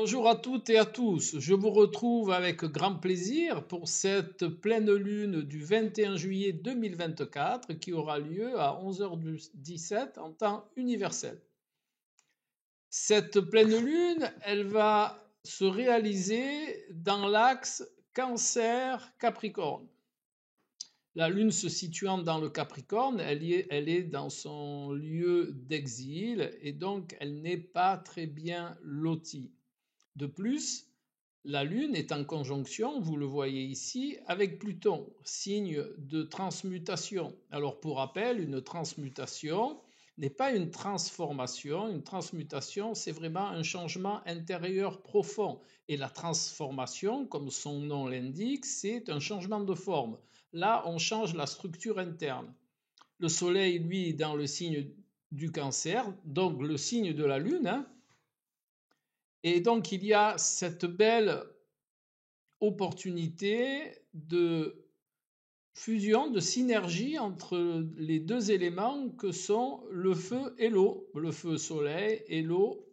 Bonjour à toutes et à tous. Je vous retrouve avec grand plaisir pour cette pleine lune du 21 juillet 2024 qui aura lieu à 11h17 en temps universel. Cette pleine lune, elle va se réaliser dans l'axe Cancer-Capricorne. La lune se situant dans le Capricorne, elle est dans son lieu d'exil et donc elle n'est pas très bien lotie. De plus, la Lune est en conjonction, vous le voyez ici, avec Pluton, signe de transmutation. Alors pour rappel, une transmutation n'est pas une transformation. Une transmutation, c'est vraiment un changement intérieur profond. Et la transformation, comme son nom l'indique, c'est un changement de forme. Là, on change la structure interne. Le Soleil, lui, est dans le signe du Cancer, donc le signe de la Lune, hein. Et donc, il y a cette belle opportunité de fusion, de synergie entre les deux éléments que sont le feu et l'eau, le feu soleil et l'eau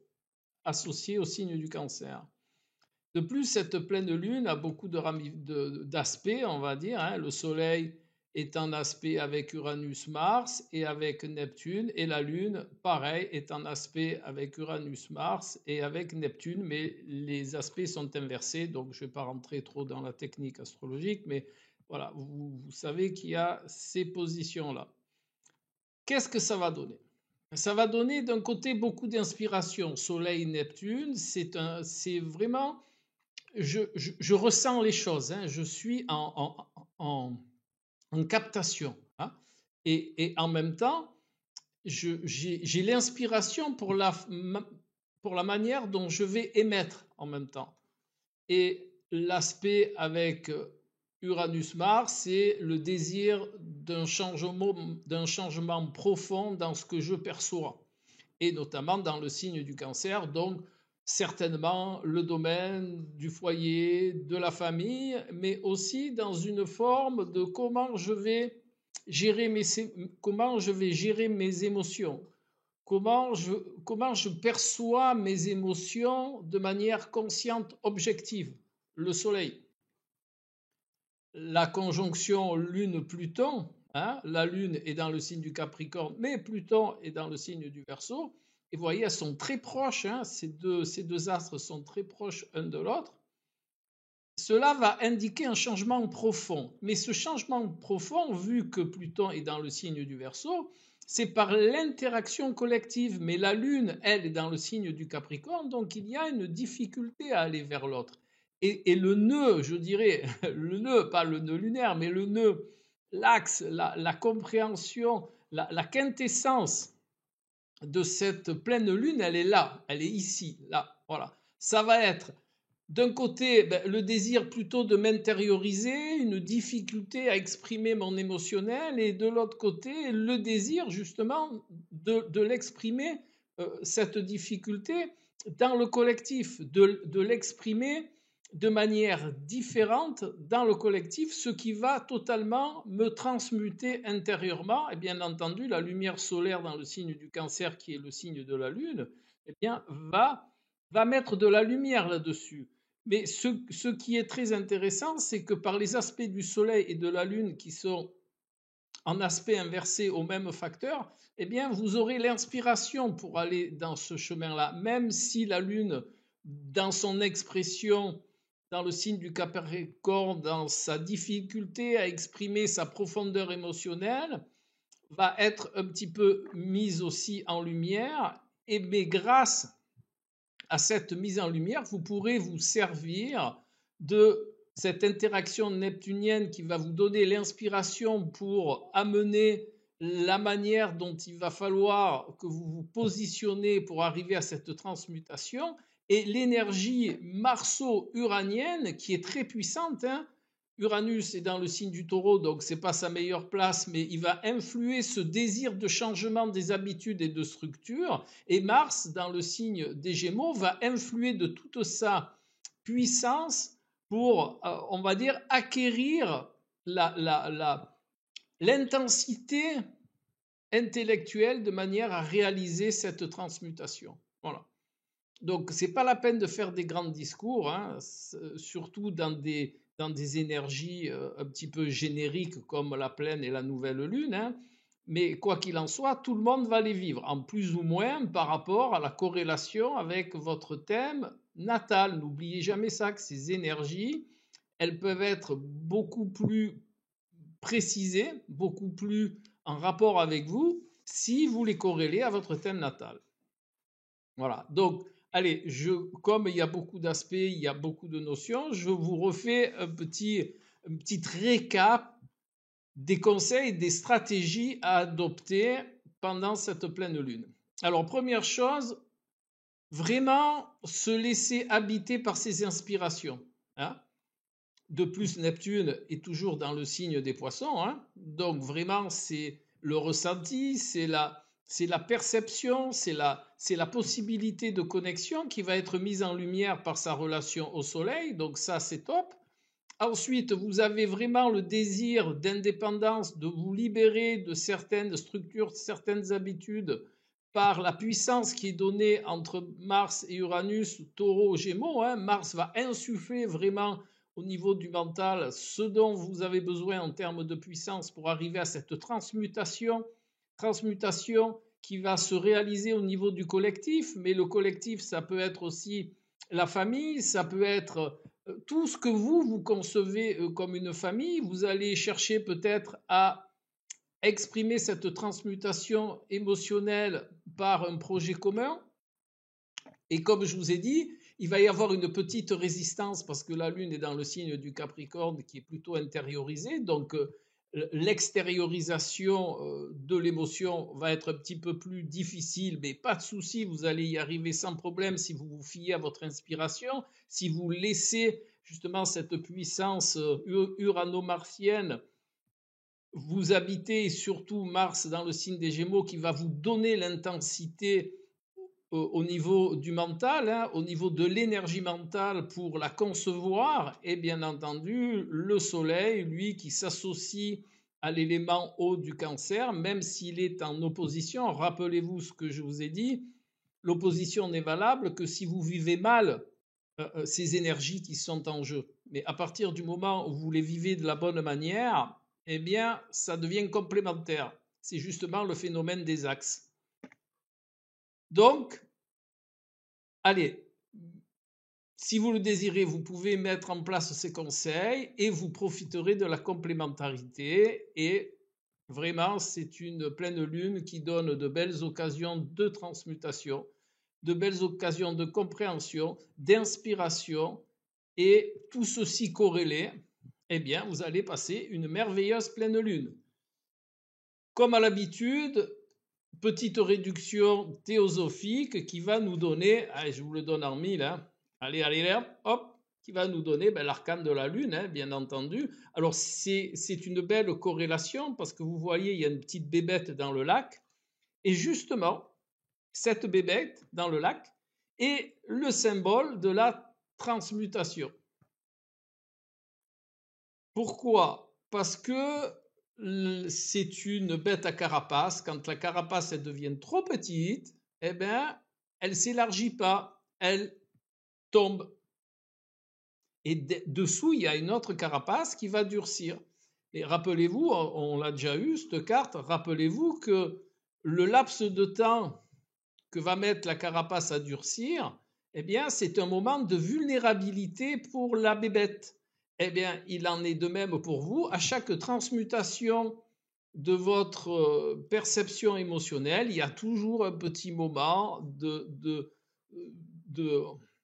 associée au signe du Cancer. De plus, cette pleine lune a beaucoup d'aspects, on va dire, hein. Le soleil est en aspect avec Uranus-Mars et avec Neptune, et la Lune, pareil, est en aspect avec Uranus-Mars et avec Neptune, mais les aspects sont inversés, donc je ne vais pas rentrer trop dans la technique astrologique, mais voilà, vous savez qu'il y a ces positions-là. Qu'est-ce que ça va donner? Ça va donner d'un côté beaucoup d'inspiration. Soleil-Neptune, c'est vraiment je ressens les choses, hein, je suis en captation, hein, et en même temps, j'ai l'inspiration pour la manière dont je vais émettre en même temps. Et l'aspect avec Uranus-Mars, c'est le désir d'un changement profond dans ce que je perçois, et notamment dans le signe du Cancer, donc certainement le domaine du foyer, de la famille, mais aussi dans une forme de comment je vais gérer mes émotions, comment je perçois mes émotions de manière consciente, objective. Le Soleil, la conjonction Lune-Pluton, hein, la Lune est dans le signe du Capricorne, mais Pluton est dans le signe du Verseau. Et vous voyez, elles sont très proches, hein, ces deux astres sont très proches un de l'autre. Cela va indiquer un changement profond. Mais ce changement profond, vu que Pluton est dans le signe du Verseau, c'est par l'interaction collective. Mais la Lune, elle, est dans le signe du Capricorne, donc il y a une difficulté à aller vers l'autre. Et le nœud, je dirais, le nœud, pas le nœud lunaire, mais le nœud, l'axe, la compréhension, la quintessence de cette pleine lune, elle est là, elle est ici, là, voilà. Ça va être d'un côté le désir plutôt de m'intérioriser, une difficulté à exprimer mon émotionnel, et de l'autre côté le désir justement de l'exprimer, cette difficulté dans le collectif, de l'exprimer de manière différente dans le collectif, ce qui va totalement me transmuter intérieurement. Et bien entendu, la lumière solaire dans le signe du Cancer, qui est le signe de la Lune, eh bien, va mettre de la lumière là-dessus. Mais ce qui est très intéressant, c'est que par les aspects du Soleil et de la Lune qui sont en aspect inversé au même facteur, eh bien, vous aurez l'inspiration pour aller dans ce chemin-là, même si la Lune, dans son expression, dans le signe du Capricorne, dans sa difficulté à exprimer sa profondeur émotionnelle, va être un petit peu mise aussi en lumière, et mais grâce à cette mise en lumière, vous pourrez vous servir de cette interaction neptunienne qui va vous donner l'inspiration pour amener la manière dont il va falloir que vous vous positionnez pour arriver à cette transmutation, et l'énergie marso-uranienne qui est très puissante, hein. Uranus est dans le signe du Taureau, donc c'est pas sa meilleure place, mais il va influer ce désir de changement des habitudes et de structure. Et Mars, dans le signe des Gémeaux, va influer de toute sa puissance pour, on va dire, acquérir l'intensité intellectuelle de manière à réaliser cette transmutation. Voilà. Donc, c'est pas la peine de faire des grands discours, hein, surtout dans des énergies un petit peu génériques comme la pleine et la nouvelle lune, hein. Mais quoi qu'il en soit, tout le monde va les vivre, en plus ou moins par rapport à la corrélation avec votre thème natal. N'oubliez jamais ça, que ces énergies, elles peuvent être beaucoup plus précisées, beaucoup plus en rapport avec vous, si vous les corrélez à votre thème natal. Voilà. Donc, allez, comme il y a beaucoup d'aspects, il y a beaucoup de notions, je vous refais un petit récap des conseils, des stratégies à adopter pendant cette pleine lune. Alors, première chose, vraiment se laisser habiter par ses inspirations, hein. De plus, Neptune est toujours dans le signe des poissons, hein. Donc vraiment, c'est le ressenti, c'est la perception, c'est la possibilité de connexion qui va être mise en lumière par sa relation au Soleil. Donc ça, c'est top. Ensuite, vous avez vraiment le désir d'indépendance, de vous libérer de certaines structures, certaines habitudes par la puissance qui est donnée entre Mars et Uranus, Taureau, Gémeaux, hein. Mars va insuffler vraiment au niveau du mental ce dont vous avez besoin en termes de puissance pour arriver à cette transmutation qui va se réaliser au niveau du collectif. Mais le collectif, ça peut être aussi la famille, ça peut être tout ce que vous concevez comme une famille. Vous allez chercher peut-être à exprimer cette transmutation émotionnelle par un projet commun. Et comme je vous ai dit, il va y avoir une petite résistance parce que la Lune est dans le signe du Capricorne qui est plutôt intériorisé. Donc, l'extériorisation de l'émotion va être un petit peu plus difficile, mais pas de souci, vous allez y arriver sans problème si vous vous fiez à votre inspiration, si vous laissez justement cette puissance urano-martienne vous habiter, surtout Mars dans le signe des Gémeaux qui va vous donner l'intensité au niveau du mental, hein, au niveau de l'énergie mentale pour la concevoir, et bien entendu le Soleil, lui, qui s'associe à l'élément eau du Cancer, même s'il est en opposition. Rappelez-vous ce que je vous ai dit, l'opposition n'est valable que si vous vivez mal ces énergies qui sont en jeu. Mais à partir du moment où vous les vivez de la bonne manière, eh bien, ça devient complémentaire. C'est justement le phénomène des axes. Donc, allez, si vous le désirez, vous pouvez mettre en place ces conseils et vous profiterez de la complémentarité. Et vraiment, c'est une pleine lune qui donne de belles occasions de transmutation, de belles occasions de compréhension, d'inspiration. Et tout ceci corrélé, eh bien, vous allez passer une merveilleuse pleine lune. Comme à l'habitude, petite réduction théosophique qui va nous donner, allez, je vous le donne en mille, hein, allez, hop, qui va nous donner l'arcane de la lune, hein, bien entendu. Alors c'est une belle corrélation parce que vous voyez, il y a une petite bébête dans le lac, et justement, cette bébête dans le lac est le symbole de la transmutation. Pourquoi? Parce que c'est une bête à carapace. Quand la carapace elle devient trop petite, eh bien, elle ne s'élargit pas, elle tombe. Et dessous, il y a une autre carapace qui va durcir. Et rappelez-vous, on l'a déjà eu, cette carte, rappelez-vous que le laps de temps que va mettre la carapace à durcir, eh bien, c'est un moment de vulnérabilité pour la bébête. Eh bien, il en est de même pour vous. À chaque transmutation de votre perception émotionnelle, il y a toujours un petit moment de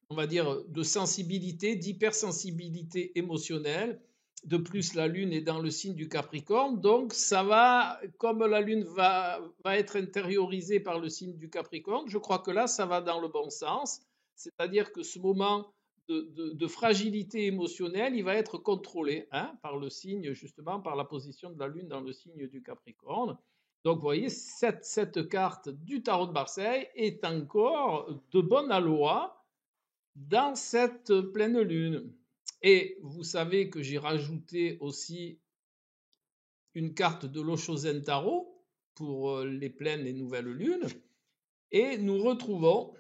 on va dire, de sensibilité, d'hypersensibilité émotionnelle. De plus, la Lune est dans le signe du Capricorne, donc ça va, comme la Lune va être intériorisée par le signe du Capricorne, je crois que là, ça va dans le bon sens, c'est-à-dire que ce moment de fragilité émotionnelle, il va être contrôlé, hein, par le signe, justement, par la position de la Lune dans le signe du Capricorne. Donc, vous voyez, cette carte du tarot de Marseille est encore de bonne aloi dans cette pleine lune. Et vous savez que j'ai rajouté aussi une carte de l'Oshozen Tarot pour les pleines et nouvelles lunes. Et nous retrouvons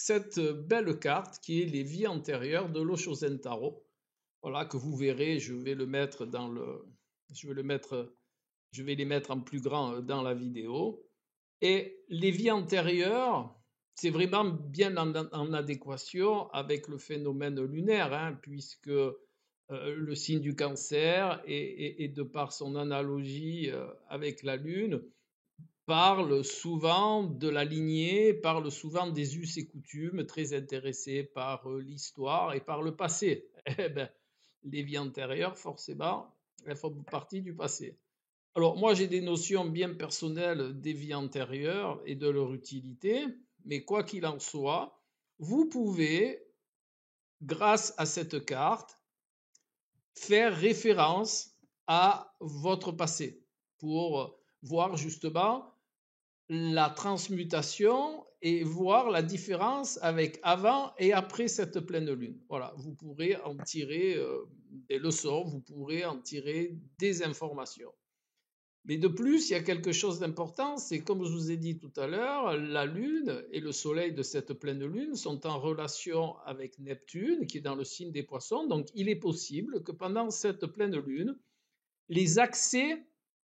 cette belle carte qui est les vies antérieures de l'Osho Zentaro. Voilà, que vous verrez, je vais le mettre dans le, je vais le mettre, je vais les mettre en plus grand dans la vidéo. Et les vies antérieures, c'est vraiment bien en adéquation avec le phénomène lunaire, hein, puisque le signe du cancer et de par son analogie avec la lune, parle souvent de la lignée, parle souvent des us et coutumes, très intéressé par l'histoire et par le passé. Eh ben, les vies antérieures, forcément, elles font partie du passé. Alors, moi, j'ai des notions bien personnelles des vies antérieures et de leur utilité, mais quoi qu'il en soit, vous pouvez, grâce à cette carte, faire référence à votre passé pour voir justement la transmutation et voir la différence avec avant et après cette pleine lune. Voilà, vous pourrez en tirer des leçons, vous pourrez en tirer des informations. Mais de plus, il y a quelque chose d'important, c'est comme je vous ai dit tout à l'heure, la Lune et le Soleil de cette pleine Lune sont en relation avec Neptune, qui est dans le signe des Poissons. Donc, il est possible que pendant cette pleine Lune, les accès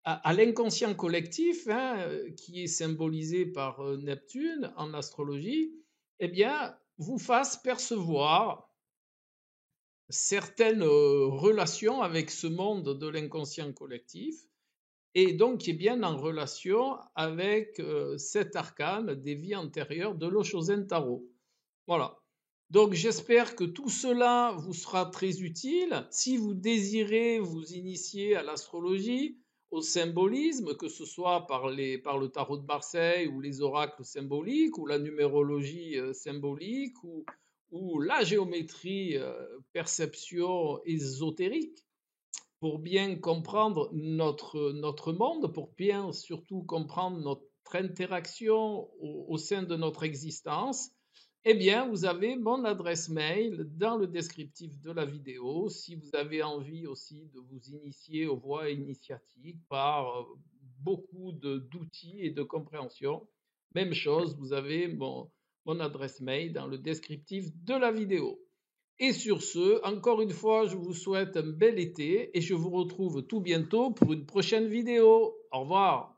à l'inconscient collectif, hein, qui est symbolisé par Neptune en astrologie, eh bien, vous fassent percevoir certaines relations avec ce monde de l'inconscient collectif et donc qui est bien en relation avec cet arcane des vies antérieures de l'Oshozen Tarot. Voilà. Donc j'espère que tout cela vous sera très utile. Si vous désirez vous initier à l'astrologie, au symbolisme, que ce soit par le tarot de Marseille ou les oracles symboliques ou la numérologie symbolique ou la géométrie perception ésotérique, pour bien comprendre notre monde, pour bien surtout comprendre notre interaction au sein de notre existence, eh bien, vous avez mon adresse mail dans le descriptif de la vidéo. Si vous avez envie aussi de vous initier aux voies initiatiques par beaucoup d'outils et de compréhension, même chose, vous avez mon adresse mail dans le descriptif de la vidéo. Et sur ce, encore une fois, je vous souhaite un bel été et je vous retrouve tout bientôt pour une prochaine vidéo. Au revoir.